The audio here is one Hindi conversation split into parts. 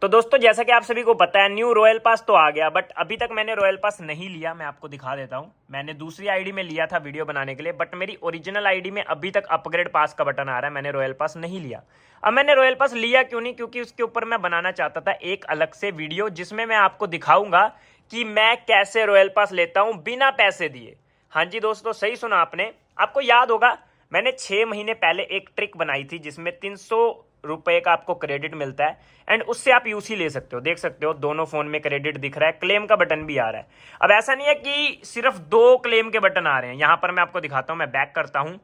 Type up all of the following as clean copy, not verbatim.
तो दोस्तों जैसा कि आप सभी को पता है न्यू रॉयल पास तो आ गया, बट अभी तक मैंने रॉयल पास नहीं लिया। मैं आपको दिखा देता हूं। मैंने दूसरी आईडी में लिया था वीडियो बनाने के लिए, बट मेरी ओरिजिनल आईडी में अभी तक अपग्रेड पास का बटन आ रहा है। मैंने रॉयल पास नहीं लिया। अब मैंने रॉयल पास लिया क्यों नहीं? क्योंकि उसके ऊपर मैं बनाना चाहता था एक अलग से वीडियो, जिसमें मैं आपको दिखाऊंगा कि मैं कैसे रॉयल पास लेता हूं बिना पैसे दिए। हाँ जी दोस्तों, सही सुना आपने। आपको याद होगा मैंने 6 महीने पहले एक ट्रिक बनाई थी जिसमें 300 रुपए का आपको क्रेडिट मिलता है एंड उससे आप यूसी ले सकते हो। देख सकते हो दोनों फोन में क्रेडिट दिख रहा है, क्लेम का बटन भी आ रहा है। अब ऐसा नहीं है कि सिर्फ 2 क्लेम के बटन आ रहे हैं। यहां पर मैं आपको दिखाता हूं। मैं बैक करता हूं,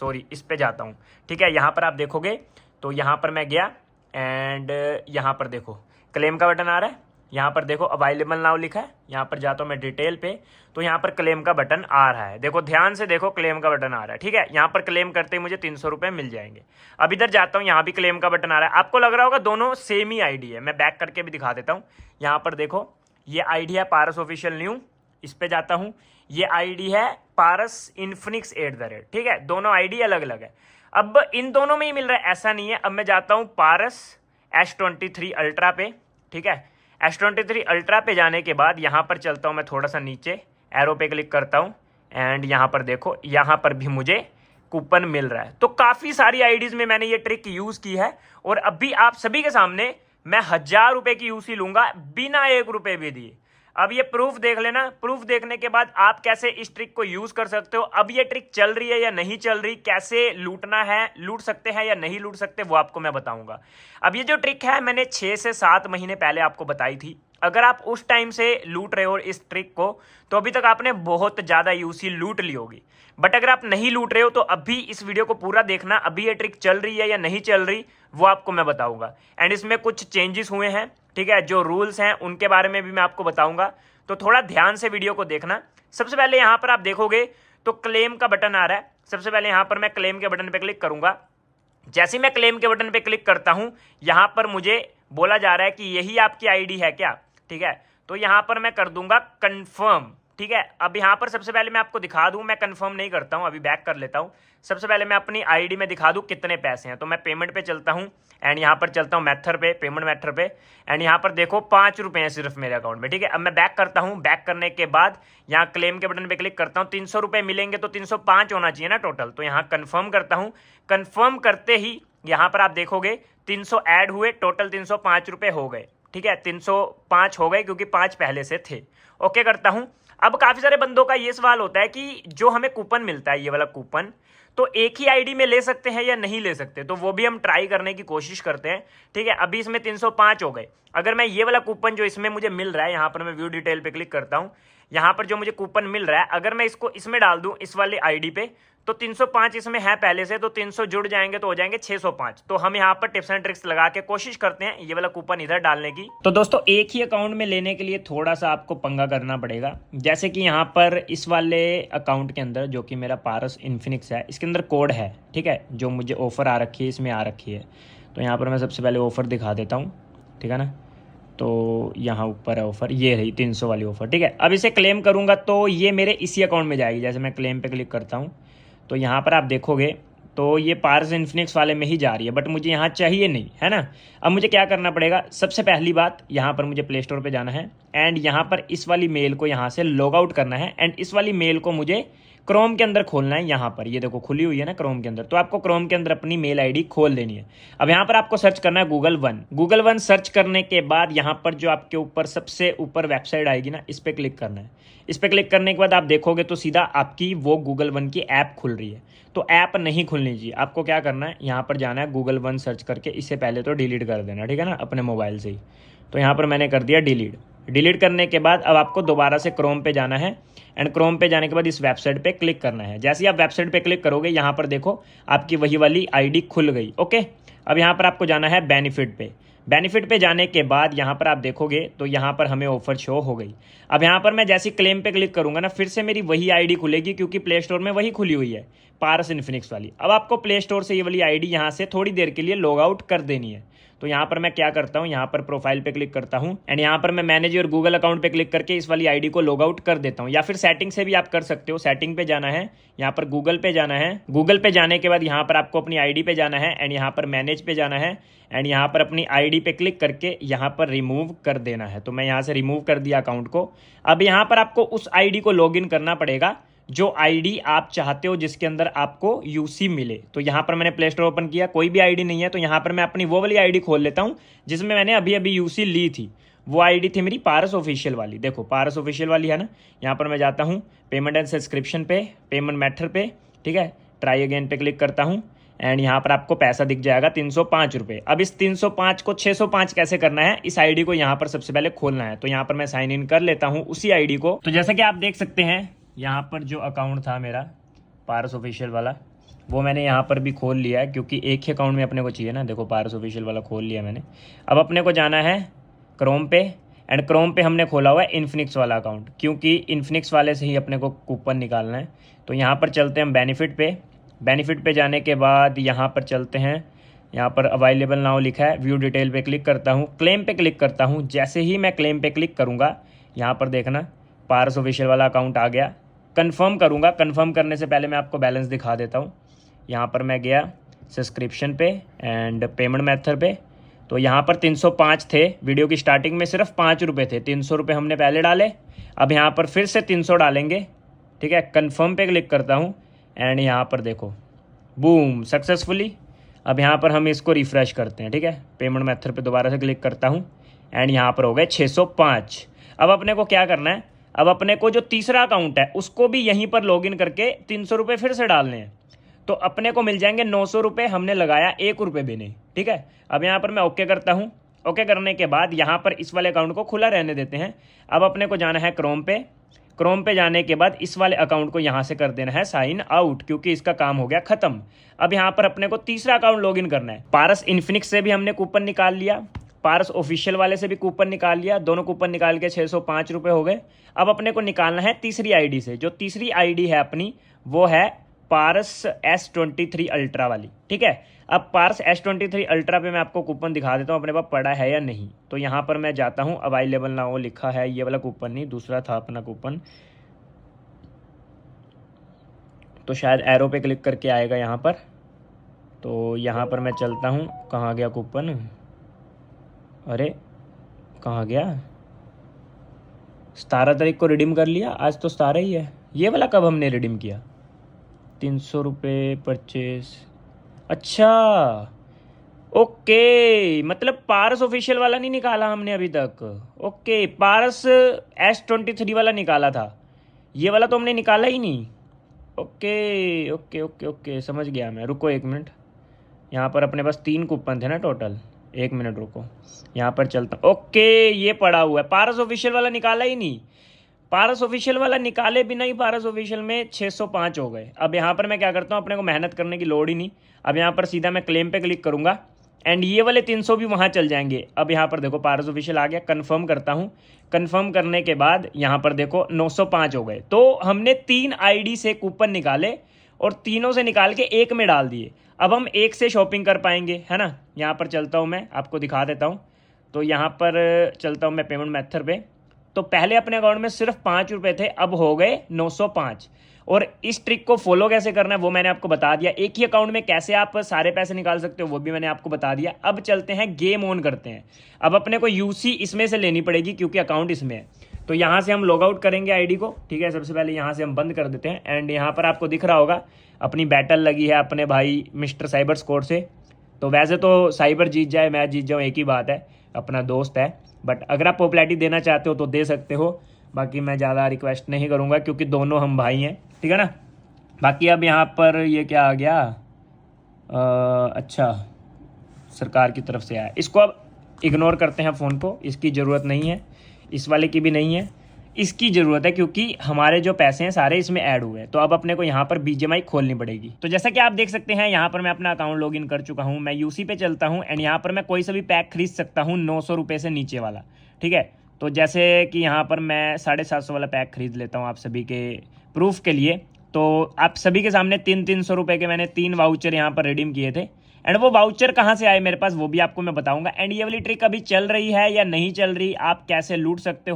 सॉरी इस पे जाता हूं। ठीक है, यहां पर आप देखोगे तो यहां पर मैं गया एंड यहां पर देखो क्लेम का बटन आ रहा है। यहाँ पर देखो अवेलेबल नाउ लिखा है। यहाँ पर जाता हूँ मैं डिटेल पे, तो यहाँ पर क्लेम का बटन आ रहा है। देखो ध्यान से देखो, क्लेम का बटन आ रहा है। ठीक है, यहाँ पर क्लेम करते ही मुझे 300 रुपये मिल जाएंगे। अब इधर जाता हूँ, यहाँ भी क्लेम का बटन आ रहा है। आपको लग रहा होगा दोनों सेम ही आईडी है। मैं बैक करके भी दिखा देता हूँ। यहाँ पर देखो ये आईडी है पारस ऑफिशियल न्यू, इस पे जाता हूँ। ये आईडी है पारस इन्फिनिक्स @। ठीक है, दोनों आईडी अलग अलग है। अब इन दोनों में ही मिल रहा है ऐसा नहीं है। अब मैं जाता हूँ पारस S23 अल्ट्रा पे। ठीक है, S23 अल्ट्रा पे जाने के बाद यहाँ पर चलता हूँ मैं थोड़ा सा नीचे, एरो पे क्लिक करता हूँ एंड यहाँ पर देखो यहाँ पर भी मुझे कूपन मिल रहा है। तो काफ़ी सारी आईडीज़ में मैंने ये ट्रिक यूज़ की है और अभी आप सभी के सामने मैं 1000 रुपये की यूसी लूँगा बिना 1 रुपये भी दिए। अब ये प्रूफ देख लेना। प्रूफ देखने के बाद आप कैसे इस ट्रिक को यूज कर सकते हो, अब ये ट्रिक चल रही है या नहीं चल रही, कैसे लूटना है, लूट सकते हैं या नहीं लूट सकते, वो आपको मैं बताऊंगा। अब ये जो ट्रिक है मैंने 6 से 7 महीने पहले आपको बताई थी। अगर आप उस टाइम से लूट रहे हो इस ट्रिक को तो अभी तक आपने बहुत ज्यादा यूसी लूट ली होगी। बट अगर आप नहीं लूट रहे हो तो अभी इस वीडियो को पूरा देखना। अभी ये ट्रिक चल रही है या नहीं चल रही वो आपको मैं बताऊंगा एंड इसमें कुछ चेंजेस हुए हैं। ठीक है, जो रूल्स हैं उनके बारे में भी मैं आपको बताऊंगा, तो थोड़ा ध्यान से वीडियो को देखना। सबसे पहले यहां पर आप देखोगे तो क्लेम का बटन आ रहा है। सबसे पहले यहां पर मैं क्लेम के बटन पे क्लिक करूंगा। जैसे ही मैं क्लेम के बटन पे क्लिक करता हूं यहां पर मुझे बोला जा रहा है कि यही आपकी आईडी है क्या। ठीक है, तो यहां पर मैं कर दूंगा कंफर्म। ठीक है, अब यहां पर सबसे पहले मैं आपको दिखा दूं, मैं कंफर्म नहीं करता हूं, अभी बैक कर लेता हूं। सबसे पहले मैं अपनी आईडी में दिखा दूं कितने पैसे हैं। तो मैं पेमेंट पे चलता हूं एंड यहां पर चलता हूं मेथड पे, पेमेंट मेथड पे एंड यहां पर देखो 5 रुपए हैं सिर्फ मेरे अकाउंट में। ठीक है, अब मैं बैक करता हूं। बैक करने के बाद यहाँ क्लेम के बटन पे क्लिक करता हूं। 300 रुपए मिलेंगे तो 305 होना चाहिए ना टोटल। तो यहाँ कन्फर्म करता हूँ। कन्फर्म करते ही यहाँ पर आप देखोगे 300 ऐड हुए, टोटल 305 रुपए हो गए। ठीक है, 305 हो गए क्योंकि 5 पहले से थे। ओके करता हूं। अब काफी सारे बंदों का ये सवाल होता है कि जो हमें कूपन मिलता है, ये वाला कूपन, तो एक ही आईडी में ले सकते हैं या नहीं ले सकते, तो वो भी हम ट्राई करने की कोशिश करते हैं। ठीक है, अभी इसमें 305 हो गए। अगर मैं ये वाला कूपन जो इसमें मुझे मिल रहा है, यहाँ पर मैं व्यू डिटेल पे क्लिक करता हूँ, यहाँ पर जो मुझे कूपन मिल रहा है अगर मैं इसको इसमें डाल दूं इस वाली आईडी पे तो 305 इसमें है पहले से, तो 300 जुड़ जाएंगे तो हो जाएंगे 605। तो हम यहाँ पर टिप्स एंड ट्रिक्स लगा के कोशिश करते हैं ये वाला कूपन इधर डालने की। तो दोस्तों एक ही अकाउंट में लेने के लिए थोड़ा सा आपको पंगा करना पड़ेगा। जैसे कि यहाँ पर इस वाले अकाउंट के अंदर जो कि मेरा पारस इन्फिनिक्स है, इसके अंदर कोड है। ठीक है, जो मुझे ऑफर आ रखी है इसमें आ रखी है। तो यहाँ पर मैं सबसे पहले ऑफर दिखा देता हूँ। ठीक है ना, तो यहाँ ऊपर है ऑफर, ये रही 300 वाली ऑफर। ठीक है, अब इसे क्लेम करूँगा तो ये मेरे इसी अकाउंट में जाएगी। जैसे मैं क्लेम पे क्लिक करता हूँ तो यहाँ पर आप देखोगे तो ये पारस इन्फिनिक्स वाले में ही जा रही है, बट मुझे यहाँ चाहिए नहीं, है ना। अब मुझे क्या करना पड़ेगा, सबसे पहली बात यहाँ पर मुझे प्ले स्टोर पे जाना है एंड यहाँ पर इस वाली मेल को यहाँ से लॉग आउट करना है एंड इस वाली मेल को मुझे क्रोम के अंदर खोलना है। यहाँ पर ये देखो खुली हुई है ना क्रोम के अंदर, तो आपको क्रोम के अंदर अपनी मेल आईडी खोल देनी है। अब यहाँ पर आपको सर्च करना है गूगल वन सर्च करने के बाद यहाँ पर जो आपके ऊपर सबसे ऊपर वेबसाइट आएगी ना, इस पर क्लिक करना है। इस पर क्लिक करने के बाद आप देखोगे तो सीधा आपकी वो गूगल वन की ऐप खुल रही है। तो ऐप नहीं खुलनी चाहिए। आपको क्या करना है, यहाँ पर जाना है गूगल वन सर्च करके, इससे पहले तो डिलीट कर देना। ठीक है ना, अपने मोबाइल से ही। तो यहाँ पर मैंने कर दिया डिलीट करने के बाद अब आपको दोबारा से क्रोम पे जाना है एंड क्रोम पे जाने के बाद इस वेबसाइट पे क्लिक करना है। जैसे ही आप वेबसाइट पे क्लिक करोगे यहाँ पर देखो आपकी वही वाली आईडी खुल गई। ओके, अब यहाँ पर आपको जाना है बेनिफिट पे जाने के बाद यहाँ पर आप देखोगे तो यहाँ पर हमें ऑफर शो हो गई। अब यहाँ पर मैं जैसे क्लेम पे क्लिक करूंगा ना, फिर से मेरी वही आईडी खुलेगी क्योंकि प्ले स्टोर में वही खुली हुई है पारस इन्फिनिक्स वाली। अब आपको प्ले स्टोर से ये वाली आईडी यहाँ से थोड़ी देर के लिए लॉग आउट कर देनी है। तो यहाँ पर मैं क्या करता हूँ, यहाँ पर प्रोफाइल पे क्लिक करता हूँ एंड यहाँ पर मैं मैनेज योर गूगल अकाउंट पे क्लिक करके इस वाली आईडी को लॉग आउट कर देता हूँ, या फिर सेटिंग से भी आप कर सकते हो। सेटिंग पे जाना है, यहाँ पर गूगल पे जाना है, गूगल पे जाने के बाद यहाँ पर आपको अपनी आईडी पे जाना है एंड यहाँ पर मैनेज पे जाना है एंड यहाँ पर अपनी आईडी पे क्लिक करके यहाँ पर रिमूव कर देना है। तो मैं यहाँ से रिमूव कर दिया अकाउंट को। अब यहाँ पर आपको उस आईडी को लॉगिन करना पड़ेगा जो आईडी आप चाहते हो जिसके अंदर आपको यूसी मिले। तो यहाँ पर मैंने प्ले स्टोर ओपन किया, कोई भी आईडी नहीं है, तो यहाँ पर मैं अपनी वो वाली आईडी खोल लेता हूँ जिसमें मैंने अभी अभी यूसी ली थी। वो आईडी थी मेरी पारस ऑफिशियल वाली, देखो पारस ऑफिशियल वाली है ना। यहाँ पर मैं जाता हूँ पेमेंट एंड सब्सक्रिप्शन पे, पेमेंट मेथड पे, ठीक है, ट्राई अगेन पे क्लिक करता हूँ एंड यहाँ पर आपको पैसा दिख जाएगा 305 रुपये। अब इस 305 को 605 कैसे करना है, इस आईडी को यहाँ पर सबसे पहले खोलना है। तो यहाँ पर मैं साइन इन कर लेता हूँ उसी आईडी को। तो जैसा कि आप देख सकते हैं यहाँ पर जो अकाउंट था मेरा पारस ऑफिशियल वाला, वो मैंने यहाँ पर भी खोल लिया है, क्योंकि एक ही अकाउंट में अपने को चाहिए ना। देखो पारस ऑफिशियल वाला खोल लिया मैंने। अब अपने को जाना है क्रोम पे एंड क्रोम पे हमने खोला हुआ है इन्फिनिक्स वाला अकाउंट, क्योंकि इन्फिनिक्स वाले से ही अपने को कूपन निकालना है। तो यहाँ पर चलते हैं हम बेनिफिट पे। बेनिफिट पे जाने के बाद यहाँ पर चलते हैं, यहाँ पर अवेलेबल नाउ लिखा है, व्यू डिटेल पे क्लिक करता हूँ, क्लेम पे क्लिक करता हूँ। जैसे ही मैं क्लेम पे क्लिक करूँगा यहाँ पर देखना पारस ऑफिशियल वाला अकाउंट आ गया। कंफर्म करूँगा, कंफर्म करने से पहले मैं आपको बैलेंस दिखा देता हूँ। यहाँ पर मैं गया सब्सक्रिप्शन पे एंड पेमेंट मेथड पे, तो यहाँ पर 305 थे। वीडियो की स्टार्टिंग में सिर्फ 5 रुपये थे, 300 रुपये हमने पहले डाले। अब यहाँ पर फिर से 300 डालेंगे, ठीक है। कंफर्म पे क्लिक करता हूँ एंड यहाँ पर देखो बूम सक्सेसफुली। अब यहाँ पर हम इसको रिफ़्रेश करते हैं, ठीक है। पेमेंट मेथड पे दोबारा से क्लिक करता हूँ एंड यहाँ पर हो गए 605। अब अपने को क्या करना है, अब अपने को जो तीसरा अकाउंट है उसको भी यहीं पर लॉगिन करके 300 रुपये फिर से डालने हैं। तो अपने को मिल जाएंगे 900 रुपये, हमने लगाया 1 रुपये भी नहीं, ठीक है। अब यहाँ पर मैं ओके करता हूँ। ओके करने के बाद यहाँ पर इस वाले अकाउंट को खुला रहने देते हैं। अब अपने को जाना है क्रोम पे। क्रोम पे जाने के बाद इस वाले अकाउंट को यहाँ से कर देना है साइन आउट, क्योंकि इसका काम हो गया खत्म। अब यहाँ पर अपने को तीसरा अकाउंट लॉगिन करना है। पारस इन्फिनिक्स से भी हमने कूपन निकाल लिया, पारस ऑफिशियल वाले से भी कूपन निकाल लिया, दोनों कूपन निकाल के 605 रुपये हो गए। अब अपने को निकालना है तीसरी आईडी से। जो तीसरी आईडी है अपनी वो है पारस S23 अल्ट्रा वाली, ठीक है। अब पारस S23 अल्ट्रा पे मैं आपको कूपन दिखा देता हूँ अपने पास पड़ा है या नहीं। तो यहाँ पर मैं जाता हूँ, अवेलेबल ना हो लिखा है, ये वाला कूपन नहीं, दूसरा था अपना कूपन। तो शायद एरो पे क्लिक करके आएगा यहाँ पर। तो यहाँ पर मैं चलता हूँ, कहाँ गया कूपन, अरे कहाँ गया। 17 तारीख को रिडीम कर लिया, आज तो 17 ही है। ये वाला कब हमने रिडीम किया, 300 रुपये परचेज, अच्छा ओके, मतलब पारस ऑफिशियल वाला नहीं निकाला हमने अभी तक। ओके, पारस S23 वाला निकाला था, ये वाला तो हमने निकाला ही नहीं। ओके ओके ओके ओके, समझ गया मैं। रुको 1 मिनट, यहाँ पर अपने पास 3 कूपन थे ना टोटल। 1 मिनट रुको, यहाँ पर चलता। ओके, ये पड़ा हुआ है, पारस ऑफिशियल वाला निकाला ही नहीं। पारस ऑफिशियल वाला निकाले बिना ही पारस ऑफिशियल में 605 हो गए। अब यहाँ पर मैं क्या करता हूँ, अपने को मेहनत करने की लोड़ ही नहीं। अब यहाँ पर सीधा मैं क्लेम पे क्लिक करूँगा एंड ये वाले 300 भी वहाँ चल जाएंगे। अब यहाँ पर देखो पारस ऑफिशियल आ गया, कन्फर्म करता हूँ। कन्फर्म करने के बाद यहाँ पर देखो 905 हो गए। तो हमने 3 आईडी से कूपन निकाले और तीनों से निकाल के एक में डाल दिए। अब हम एक से शॉपिंग कर पाएंगे, है ना। यहाँ पर चलता हूँ, मैं आपको दिखा देता हूँ। तो यहाँ पर चलता हूँ मैं पेमेंट मेथड पे। तो पहले अपने अकाउंट में सिर्फ 5 रुपये थे, अब हो गए 905। और इस ट्रिक को फॉलो कैसे करना है वो मैंने आपको बता दिया। एक ही अकाउंट में कैसे आप सारे पैसे निकाल सकते हो वो भी मैंने आपको बता दिया। अब चलते हैं गेम ऑन करते हैं। अब अपने को यूसी इसमें से लेनी पड़ेगी क्योंकि अकाउंट इसमें है। तो यहाँ से हम लॉग आउट करेंगे आईडी को, ठीक है। सबसे पहले यहाँ से हम बंद कर देते हैं एंड यहाँ पर आपको दिख रहा होगा अपनी बैटल लगी है अपने भाई मिस्टर साइबर स्कोर से। तो वैसे तो साइबर जीत जाए मैं जीत जाऊँ एक ही बात है, अपना दोस्त है। बट अगर आप पॉपुलैरिटी देना चाहते हो तो दे सकते हो, बाकी मैं ज़्यादा रिक्वेस्ट नहीं करूँगा क्योंकि दोनों हम भाई हैं, ठीक है ना। बाकी अब यहाँ पर ये क्या आ गया, अच्छा सरकार की तरफ से आया। इसको अब इग्नोर करते हैं फ़ोन को, इसकी ज़रूरत नहीं है, इस वाले की भी नहीं है। इसकी ज़रूरत है क्योंकि हमारे जो पैसे हैं सारे इसमें ऐड हुए हैं। तो अब अपने को यहाँ पर BGMI खोलनी पड़ेगी। तो जैसा कि आप देख सकते हैं यहाँ पर मैं अपना अकाउंट लॉगिन कर चुका हूँ। मैं यूसी पे चलता हूँ एंड यहाँ पर मैं कोई सा भी पैक खरीद सकता हूँ 900 रुपये से नीचे वाला, ठीक है। तो जैसे कि यहाँ पर मैं 750 वाला पैक खरीद लेता हूँ आप सभी के प्रूफ के लिए। तो आप सभी के सामने 300 रुपये के मैंने 3 वाउचर यहाँ पर रिडीम किए थे एंड वो वाउचर कहाँ से आए मेरे पास वो भी आपको मैं बताऊंगा। एंड ये वाली ट्रिक अभी चल रही है या नहीं चल रही, आप कैसे लूट सकते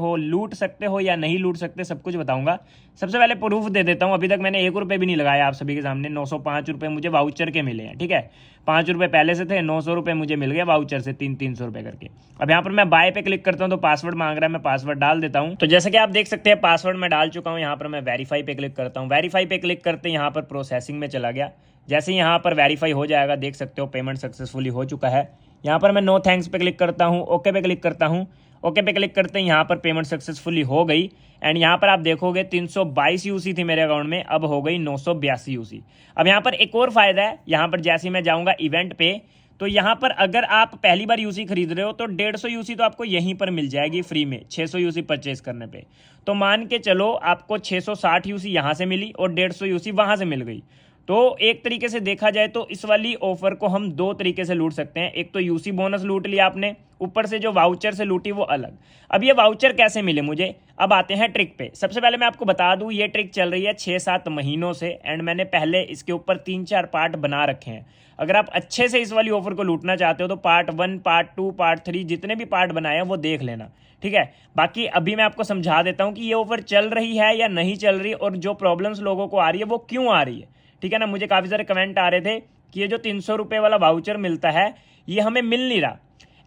हो या नहीं लूट सकते, सब कुछ बताऊंगा। सबसे पहले प्रूफ दे देता हूँ, अभी तक मैंने 1 रुपये भी नहीं लगाया आप सभी के सामने। 905 रुपये मुझे वाउचर के मिले हैं, ठीक है। 5 रुपये पहले से थे, 900 रुपये मुझे मिल गए वाउचर से, 300 रुपये करके। अब यहाँ पर मैं बाय पे क्लिक करता हूँ तो पासवर्ड मांग रहा है, मैं पासवर्ड डाल देता हूँ। तो जैसे कि आप देख सकते हैं पासवर्ड मैं डाल चुका हूँ। यहाँ पर मैं वेरीफाई पे क्लिक करता हूँ। वेरीफाई पे क्लिक करते यहाँ पर प्रोसेसिंग में चला गया। जैसे ही यहाँ पर वेरीफाई हो जाएगा, देख सकते हो पेमेंट सक्सेसफुली हो चुका है। यहाँ पर मैं नो थैंक्स पे क्लिक करता हूँ, ओके पे क्लिक करता हूँ। ओके पे क्लिक करते हैं, यहाँ पर पेमेंट सक्सेसफुली हो गई। एंड यहाँ पर आप देखोगे 322 यूसी थी मेरे अकाउंट में, अब हो गई 982 यूसी। अब यहाँ पर एक और फायदा है, यहाँ पर जैसे ही मैं जाऊँगा इवेंट पे, तो यहाँ पर अगर आप पहली बार यूसी खरीद रहे हो तो 150 यूसी तो आपको यहीं पर मिल जाएगी फ्री में, 600 यूसी परचेज करने पे। तो मान के चलो आपको 660 यूसी यहाँ से मिली और 150 यूसी वहाँ से मिल गई। तो एक तरीके से देखा जाए तो इस वाली ऑफर को हम 2 तरीके से लूट सकते हैं। एक तो यूसी बोनस लूट लिया आपने, ऊपर से जो वाउचर से लूटी वो अलग। अब ये वाउचर कैसे मिले मुझे, अब आते हैं ट्रिक पे। सबसे पहले मैं आपको बता दूं ये ट्रिक चल रही है 6-7 महीनों से, एंड मैंने पहले इसके ऊपर 3-4 पार्ट बना रखे हैं। अगर आप अच्छे से इस वाली ऑफर को लूटना चाहते हो तो पार्ट 1, पार्ट 2, पार्ट 3 जितने भी पार्ट बनाए हैं वो देख लेना, ठीक है। बाकी अभी मैं आपको समझा देता हूँ कि ये ऑफर चल रही है या नहीं चल रही, और जो प्रॉब्लम्स लोगों को आ रही है वो क्यों आ रही है, ठीक है ना। मुझे काफ़ी सारे कमेंट आ रहे थे कि ये जो 300 रुपये वाला वाउचर मिलता है ये हमें मिल नहीं रहा।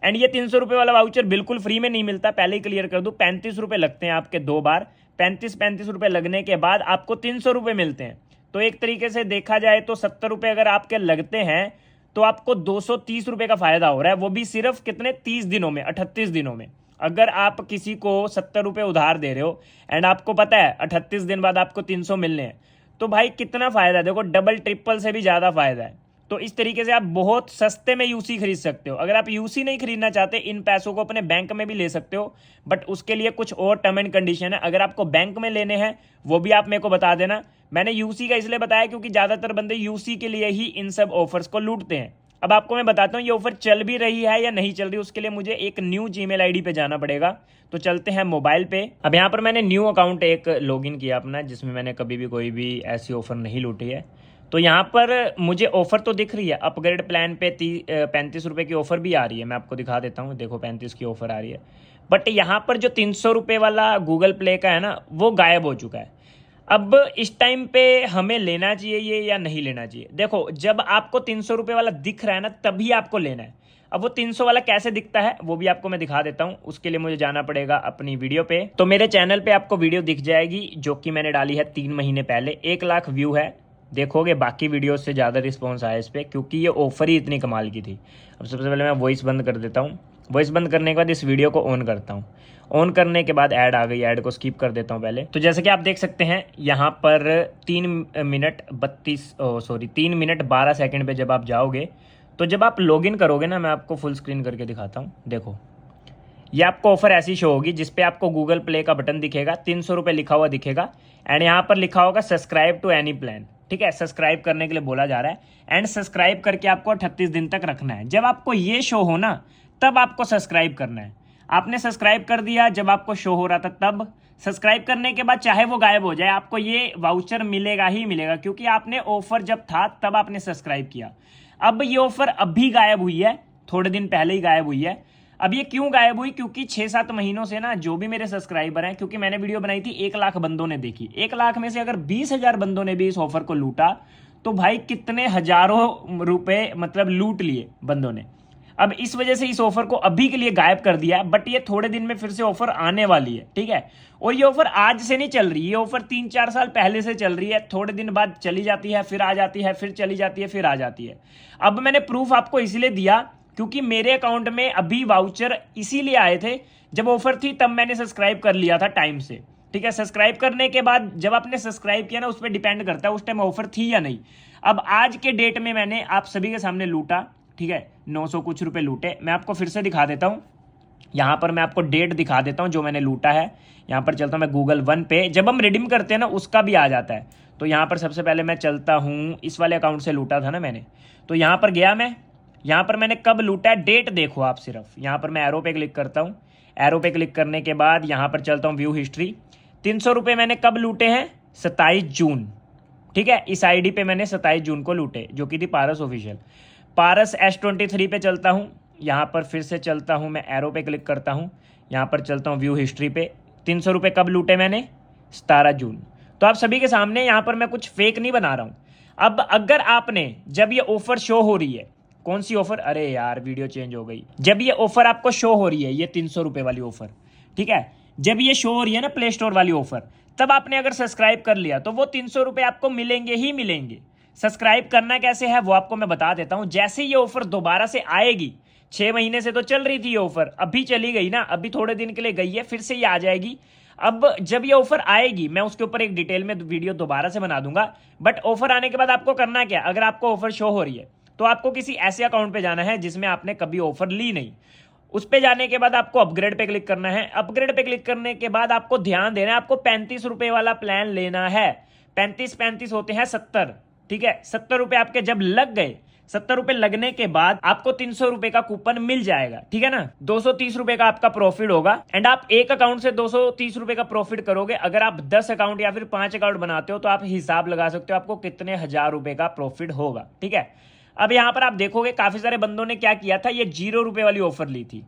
एंड ये 300 रुपये वाला वाउचर बिल्कुल फ्री में नहीं मिलता, पहले ही क्लियर कर दूं। 35 रुपये लगते हैं आपके 2 बार, 35 रुपये लगने के बाद आपको 300 रुपये मिलते हैं। तो एक तरीके से देखा जाए तो 70 रुपये अगर आपके लगते हैं तो आपको 230 रुपये का फायदा हो रहा है, वो भी सिर्फ कितने 30 दिनों में, 38 दिनों में। अगर आप किसी को 70 रुपये उधार दे रहे हो एंड आपको पता है 38 दिन बाद आपको 300 मिलने हैं, तो भाई कितना फायदा है, देखो डबल ट्रिपल से भी ज़्यादा फायदा है। तो इस तरीके से आप बहुत सस्ते में यूसी खरीद सकते हो। अगर आप यूसी नहीं खरीदना चाहते, इन पैसों को अपने बैंक में भी ले सकते हो, बट उसके लिए कुछ और टर्म एंड कंडीशन है। अगर आपको बैंक में लेने हैं वो भी आप मेरे को बता देना। मैंने यूसी का इसलिए बताया क्योंकि ज़्यादातर बंदे यूसी के लिए ही इन सब ऑफर्स को लूटते हैं। अब आपको मैं बताता हूँ ये ऑफर चल भी रही है या नहीं चल रही, उसके लिए मुझे एक न्यू जीमेल आईडी पे जाना पड़ेगा। तो चलते हैं मोबाइल पे। अब यहाँ पर मैंने न्यू अकाउंट एक लॉगिन किया अपना, जिसमें मैंने कभी भी कोई भी ऐसी ऑफर नहीं लूटी है। तो यहाँ पर मुझे ऑफर तो दिख रही है, अपग्रेड प्लान पे 35 रुपये की ऑफर भी आ रही है। मैं आपको दिखा देता हूँ, देखो 35 की ऑफर आ रही है। बट यहाँ पर जो 300 रुपये वाला गूगल प्ले का है ना, वो गायब हो चुका है। अब इस टाइम पे हमें लेना चाहिए ये या नहीं लेना चाहिए। देखो जब आपको 300 रुपये वाला दिख रहा है ना, तभी आपको लेना है। अब वो 300 वाला कैसे दिखता है वो भी आपको मैं दिखा देता हूँ। उसके लिए मुझे जाना पड़ेगा अपनी वीडियो पे। तो मेरे चैनल पे आपको वीडियो दिख जाएगी जो कि मैंने डाली है 3 महीने पहले, 1 लाख व्यू है। देखोगे बाकी वीडियो से ज़्यादा रिस्पॉन्स आया इस पर, क्योंकि ये ऑफर ही इतनी कमाल की थी। अब सबसे पहले मैं वॉइस बंद कर देता हूँ। वॉइस बंद करने के बाद इस वीडियो को ऑन करता हूँ। ऑन करने के बाद ऐड आ गई, ऐड को स्किप कर देता हूँ पहले। तो जैसे कि आप देख सकते हैं यहाँ पर 3 मिनट 12 सेकंड पे जब आप जाओगे, तो जब आप लॉगिन करोगे ना, मैं आपको फुल स्क्रीन करके दिखाता हूँ। देखो ये आपको ऑफर ऐसी शो होगी जिसपे आपको गूगल प्ले का बटन दिखेगा, 300 रुपये लिखा हुआ दिखेगा, एंड यहाँ पर लिखा होगा सब्सक्राइब टू एनी प्लान, ठीक है। सब्सक्राइब करने के लिए बोला जा रहा है, एंड सब्सक्राइब करके आपको 38 दिन तक रखना है। जब आपको ये शो हो ना, तब आपको सब्सक्राइब करना है। आपने सब्सक्राइब कर दिया जब आपको शो हो रहा था तब। सब्सक्राइब करने के बाद चाहे वो गायब हो जाए, आपको ये वाउचर मिलेगा ही मिलेगा, क्योंकि आपने ऑफर जब था तब आपने सब्सक्राइब किया। अब ये ऑफर अभी गायब हुई है, थोड़े दिन पहले ही गायब हुई है। अब ये क्यों गायब हुई, क्योंकि 6-7 महीनों से ना जो भी मेरे सब्सक्राइबर हैं, क्योंकि मैंने वीडियो बनाई थी 1 लाख बंदों ने देखी, 1 लाख में से अगर 20,000 बंदों ने भी इस ऑफर को लूटा तो भाई कितने हजारों रुपए मतलब लूट लिए बंदों ने। अब इस वजह से इस ऑफर को अभी के लिए गायब कर दिया है, बट ये थोड़े दिन में फिर से ऑफर आने वाली है, ठीक है। और ये ऑफर आज से नहीं चल रही, ये ऑफर 3-4 साल पहले से चल रही है। थोड़े दिन बाद चली जाती है, फिर आ जाती है, फिर चली जाती है, फिर आ जाती है। अब मैंने प्रूफ आपको इसलिए दिया क्योंकि मेरे अकाउंट में अभी वाउचर इसीलिए आए थे, जब ऑफर थी तब मैंने सब्सक्राइब कर लिया था टाइम से, ठीक है। सब्सक्राइब करने के बाद जब आपने सब्सक्राइब किया ना, उस पर डिपेंड करता है उस टाइम ऑफर थी या नहीं। अब आज के डेट में मैंने आप सभी के सामने लूटा, ठीक है, 900 कुछ रुपए लूटे। मैं आपको फिर से दिखा देता हूँ, यहाँ पर मैं आपको डेट दिखा देता हूँ जो मैंने लूटा है। यहाँ पर चलता हूँ मैं गूगल वन पे, जब हम रिडीम करते हैं ना उसका भी आ जाता है। तो यहाँ पर सबसे पहले मैं चलता हूँ, इस वाले अकाउंट से लूटा था ना मैंने, तो यहाँ पर गया मैं। यहाँ पर मैंने कब लूटा है डेट देखो आप सिर्फ। यहाँ पर मैं एरो पे क्लिक करता हूँ। एरो पे क्लिक करने के बाद यहाँ पर चलता हूँ व्यू हिस्ट्री। 300 रुपये मैंने कब लूटे हैं, 27 जून, ठीक है। इस आईडी पे मैंने 27 जून को लूटे, जो कि थी पारस ऑफिशियल। पारस S23 पे चलता हूँ, यहाँ पर फिर से चलता हूँ, मैं एरो पे क्लिक करता हूँ, यहाँ पर चलता हूँ व्यू हिस्ट्री पे। 300 रुपये कब लूटे मैंने? 17 जून। तो आप सभी के सामने यहाँ पर मैं कुछ फेक नहीं बना रहा हूँ। अब अगर आपने, जब ये ऑफर शो हो रही है, कौन सी ऑफर, अरे यार वीडियो चेंज हो गई, जब ये ऑफर आपको शो हो रही है, ये 300 रुपये वाली ऑफर, ठीक है, जब ये शो हो रही है ना प्ले स्टोर वाली ऑफर, तब आपने अगर सब्सक्राइब कर लिया तो वो 300 रुपये आपको मिलेंगे ही मिलेंगे। सब्सक्राइब करना कैसे है वो आपको मैं बता देता हूं। जैसे ये ऑफर दोबारा से आएगी, 6 महीने से तो चल रही थी ये ऑफर, अभी चली गई ना, अभी थोड़े दिन के लिए गई है, फिर से ये आ जाएगी। अब जब ये ऑफर आएगी मैं उसके ऊपर एक डिटेल में वीडियो दोबारा से बना दूंगा। बट ऑफर आने के बाद आपको करना क्या, अगर आपको ऑफर शो हो रही है तो आपको किसी ऐसे अकाउंट पे जाना है जिसमें आपने कभी ऑफर ली नहीं। उस पे जाने के बाद आपको अपग्रेड पे क्लिक करना है। अपग्रेड पे क्लिक करने के बाद आपको ध्यान देना है, आपको 35 रुपए वाला प्लान लेना है। 35 होते हैं 70, ठीक है। 70 रुपए आपके जब लग गए, 70 रुपए लगने के बाद आपको 300 रुपए का कूपन मिल जाएगा, ठीक है ना। 230 रुपए का आपका प्रॉफिट होगा। एंड आप एक अकाउंट से 230 रुपए का प्रॉफिट करोगे। अगर आप 10 अकाउंट या फिर 5 अकाउंट बनाते हो तो आप हिसाब लगा सकते हो आपको कितने हजार रुपए का प्रॉफिट होगा, ठीक है। अब यहां पर आप देखोगे काफी सारे बंदों ने क्या किया था, ये 0 रुपए वाली ऑफर ली थी।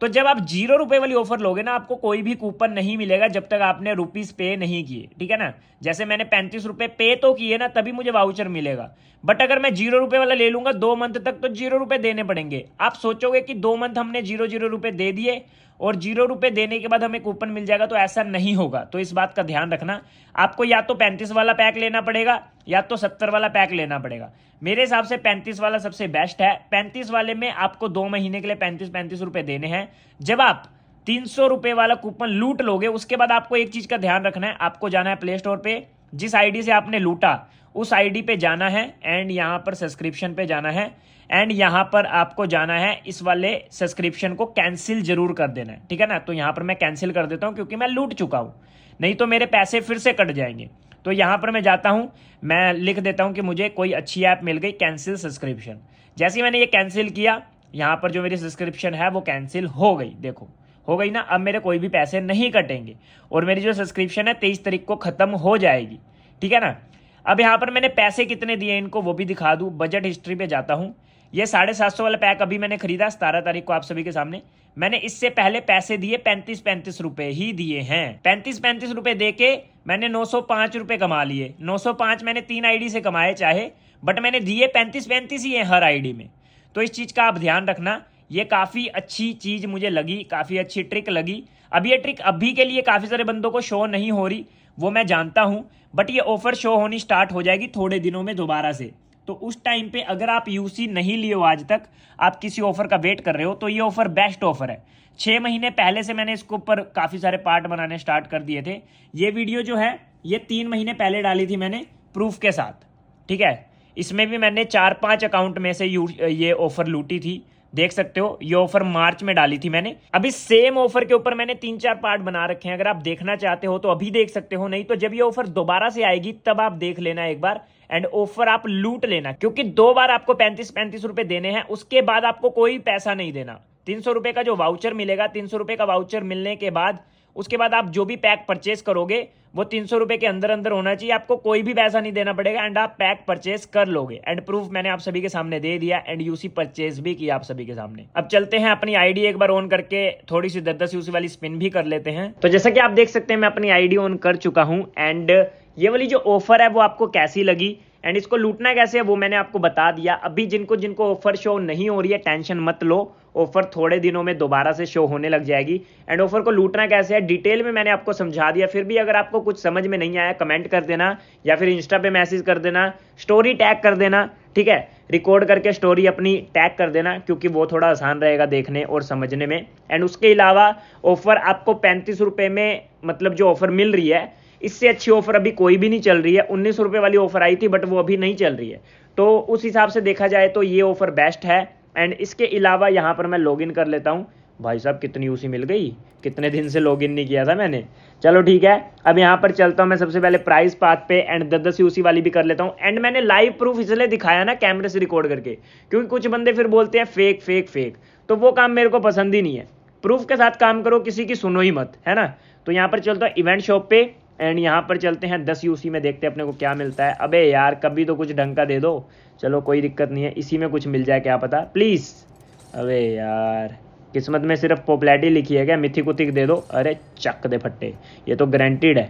तो जब आप 0 रुपए वाली ऑफर लोगे ना, आपको कोई भी कूपन नहीं मिलेगा जब तक आपने रुपीज पे नहीं किए, ठीक है ना। जैसे मैंने 35 रुपए पे तो किए ना, तभी मुझे वाउचर मिलेगा। बट अगर मैं 0 रुपए वाला ले लूंगा 2 मंथ तक, तो 0 रुपए देने पड़ेंगे। आप सोचोगे कि 2 मंथ हमने 0 रुपए दे दिए और 0 रुपए देने के बाद हमें कूपन मिल जाएगा, तो ऐसा नहीं होगा। तो इस बात का ध्यान रखना, आपको या तो 35 वाला पैक लेना पड़ेगा या तो 70 वाला पैक लेना पड़ेगा। मेरे हिसाब से 35 वाला सबसे बेस्ट है। 35 वाले में आपको 2 महीने के लिए 35 रुपए देने हैं। जब आप 300 रुपए वाला कूपन लूट लोगे, उसके बाद आपको एक चीज का ध्यान रखना है, आपको जाना है प्ले स्टोर पे, जिस आईडी से आपने लूटा उस आईडी पे जाना है एंड यहां पर सब्सक्रिप्शन पे जाना है। एंड यहां पर आपको जाना है, इस वाले सब्सक्रिप्शन को कैंसिल जरूर कर देना है, ठीक है ना। तो यहां पर मैं कैंसिल कर देता हूं क्योंकि मैं लूट चुका हूं, नहीं तो मेरे पैसे फिर से कट जाएंगे। तो यहां पर मैं जाता हूं, मैं लिख देता हूं कि मुझे कोई अच्छी ऐप मिल गई, कैंसिल सब्सक्रिप्शन। जैसे ही मैंने ये कैंसिल किया, यहां पर जो मेरी सब्सक्रिप्शन है वो कैंसिल हो गई, देखो हो गई ना। अब मेरे कोई भी पैसे नहीं कटेंगे और मेरी जो सब्सक्रिप्शन है 23 तारीख को खत्म हो जाएगी, ठीक है ना। अब यहाँ पर मैंने पैसे कितने दिए इनको वो भी दिखा दूं। बजट हिस्ट्री पे जाता हूँ। ये 750 वाला पैक अभी मैंने खरीदा 17 तारीख को, आप सभी के सामने। मैंने इससे पहले पैसे दिए 35 रुपए ही दिए हैं। 35 रुपए दे के मैंने 905 रुपए कमा लिए। 905 मैंने 3 आईडी से कमाए चाहे, बट मैंने दिए 35 ही है हर आईडी में। तो इस चीज का आप ध्यान रखना। ये काफी अच्छी चीज मुझे लगी, काफी अच्छी ट्रिक लगी। अब ये ट्रिक अभी के लिए काफी सारे बंदों को शो नहीं हो रही, वो मैं जानता हूं, बट ये ऑफर शो होनी स्टार्ट हो जाएगी थोड़े दिनों में दोबारा से। तो उस टाइम पे अगर आप यूसी नहीं लिए हो आज तक, आप किसी ऑफर का वेट कर रहे हो, तो ये ऑफर बेस्ट ऑफर है। 6 महीने पहले से मैंने इसके ऊपर काफी सारे पार्ट बनाने स्टार्ट कर दिए थे। ये वीडियो जो है ये 3 महीने पहले डाली थी मैंने प्रूफ के साथ, ठीक है। इसमें भी मैंने 4-5 अकाउंट में से ये ऑफर लूटी थी, देख सकते हो। ये ऑफर मार्च में डाली थी मैंने। अभी सेम ऑफर के ऊपर मैंने 3-4 पार्ट बना रखे हैं, अगर आप देखना चाहते हो तो अभी देख सकते हो, नहीं तो जब ये ऑफर दोबारा से आएगी तब आप देख लेना एक बार एंड ऑफर आप लूट लेना। क्योंकि 2 बार आपको 35 रुपए देने हैं, उसके बाद आपको कोई पैसा नहीं देना। 300 रुपए का जो वाउचर मिलेगा, 300 रुपए का वाउचर मिलने के बाद उसके बाद आप जो भी पैक परचेस करोगे वो 300 रुपए के अंदर अंदर होना चाहिए। आपको कोई भी पैसा नहीं देना पड़ेगा एंड आप पैक परचेस कर लोगे। एंड प्रूफ मैंने आप सभी के सामने दे दिया एंड यूसी परचेस भी किया आप सभी के सामने। अब चलते हैं अपनी आईडी एक बार ऑन करके थोड़ी सी 10-10 यूसी वाली स्पिन भी कर लेते हैं। तो जैसा कि आप देख सकते हैं मैं अपनी आईडी ऑन कर चुका हूं एंड ये वाली जो ऑफर है वो आपको कैसी लगी एंड इसको लूटना कैसे है वो मैंने आपको बता दिया। अभी जिनको जिनको ऑफर शो नहीं हो रही है टेंशन मत लो, ऑफर थोड़े दिनों में दोबारा से शो होने लग जाएगी। एंड ऑफर को लूटना कैसे है डिटेल में मैंने आपको समझा दिया। फिर भी अगर आपको कुछ समझ में नहीं आया कमेंट कर देना या फिर इंस्टा पे मैसेज कर देना, स्टोरी टैग कर देना, ठीक है। रिकॉर्ड करके स्टोरी अपनी टैग कर देना क्योंकि वो थोड़ा आसान रहेगा देखने और समझने में। एंड उसके अलावा ऑफर आपको 35 रुपए में मतलब जो ऑफर मिल रही है, इससे अच्छी ऑफर अभी कोई भी नहीं चल रही है। 19 रुपए वाली ऑफर आई थी बट वो अभी नहीं चल रही है। तो उस हिसाब से देखा जाए तो ये ऑफर बेस्ट है। एंड इसके अलावा यहाँ पर मैं लॉगिन कर लेता हूँ। भाई साहब कितनी यूसी मिल गई, कितने दिन से लॉगिन नहीं किया था मैंने। चलो ठीक है, अब यहाँ पर चलता हूँ मैं सबसे पहले प्राइस पाथ पे एंड 10-10 यूसी वाली भी कर लेता हूँ। एंड मैंने लाइव प्रूफ इसलिए दिखाया ना कैमरे से रिकॉर्ड करके, क्योंकि कुछ बंदे फिर बोलते हैं फेक फेक फेक, तो वो काम मेरे को पसंद ही नहीं है। प्रूफ के साथ काम करो, किसी की सुनो ही मत, है ना। तो यहाँ पर चलता हूँ इवेंट शॉप पे एंड यहाँ पर चलते हैं 10 यूसी में, देखते हैं अपने को क्या मिलता है। अबे यार कभी तो कुछ ढंग का दे दो। चलो कोई दिक्कत नहीं है, इसी में कुछ मिल जाए क्या पता, प्लीज़। अबे यार किस्मत में सिर्फ पॉपुलैरिटी लिखी है क्या, मिथिक उथिक दे दो। अरे चक दे फट्टे, ये तो गारंटीड है।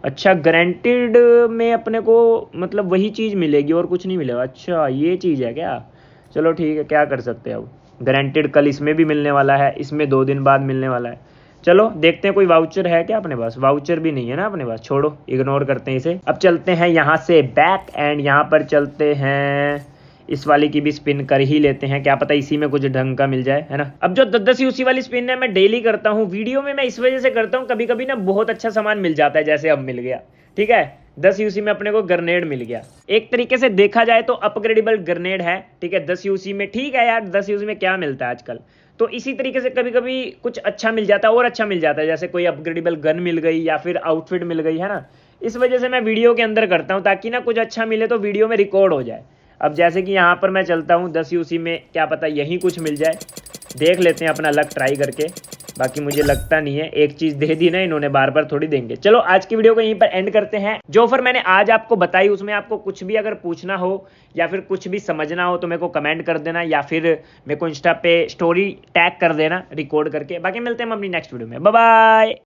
अच्छा गारंटीड में अपने को मतलब वही चीज़ मिलेगी और कुछ नहीं मिलेगा। अच्छा ये चीज़ है क्या, चलो ठीक है, क्या कर सकते हैं अब। गारंटीड कल इसमें भी मिलने वाला है, इसमें 2 दिन बाद मिलने वाला है। चलो देखते हैं कोई वाउचर है क्या अपने पास। वाउचर भी नहीं है ना अपने पास, छोड़ो इग्नोर करते हैं इसे। अब चलते हैं यहाँ से बैक एंड यहाँ पर चलते हैं, इस वाली की भी स्पिन कर ही लेते हैं, क्या पता इसी में कुछ ढंग का मिल जाए, है ना। अब जो 10 यूसी वाली स्पिन है मैं डेली करता हूँ, वीडियो में मैं इस वजह से करता हूँ, कभी कभी ना बहुत अच्छा सामान मिल जाता है, जैसे अब मिल गया। ठीक है 10 यूसी में अपने को ग्रेनेड मिल गया, एक तरीके से देखा जाए तो अपग्रेडेबल ग्रेनेड है। ठीक है 10 यूसी में, ठीक है यार 10 यूसी में क्या मिलता है आजकल, तो इसी तरीके से कभी कभी कुछ अच्छा मिल जाता है और अच्छा मिल जाता है, जैसे कोई अपग्रेडेबल गन मिल गई या फिर आउटफिट मिल गई, है ना। इस वजह से मैं वीडियो के अंदर करता हूँ ताकि ना कुछ अच्छा मिले तो वीडियो में रिकॉर्ड हो जाए। अब जैसे कि यहाँ पर मैं चलता हूँ 10 यूसी में, क्या पता यहीं कुछ मिल जाए, देख लेते हैं अपना लक ट्राई करके। बाकी मुझे लगता नहीं है, एक चीज़ दे दी ना इन्होंने, बार बार थोड़ी देंगे। चलो आज की वीडियो को यहीं पर एंड करते हैं। जो ऑफर मैंने आज आपको बताई उसमें आपको कुछ भी अगर पूछना हो या फिर कुछ भी समझना हो तो मेरे को कमेंट कर देना, या फिर मेरे को इंस्टा पे स्टोरी टैग कर देना रिकॉर्ड करके। बाकी मिलते हैं हम अपनी नेक्स्ट वीडियो में, बाय बाय।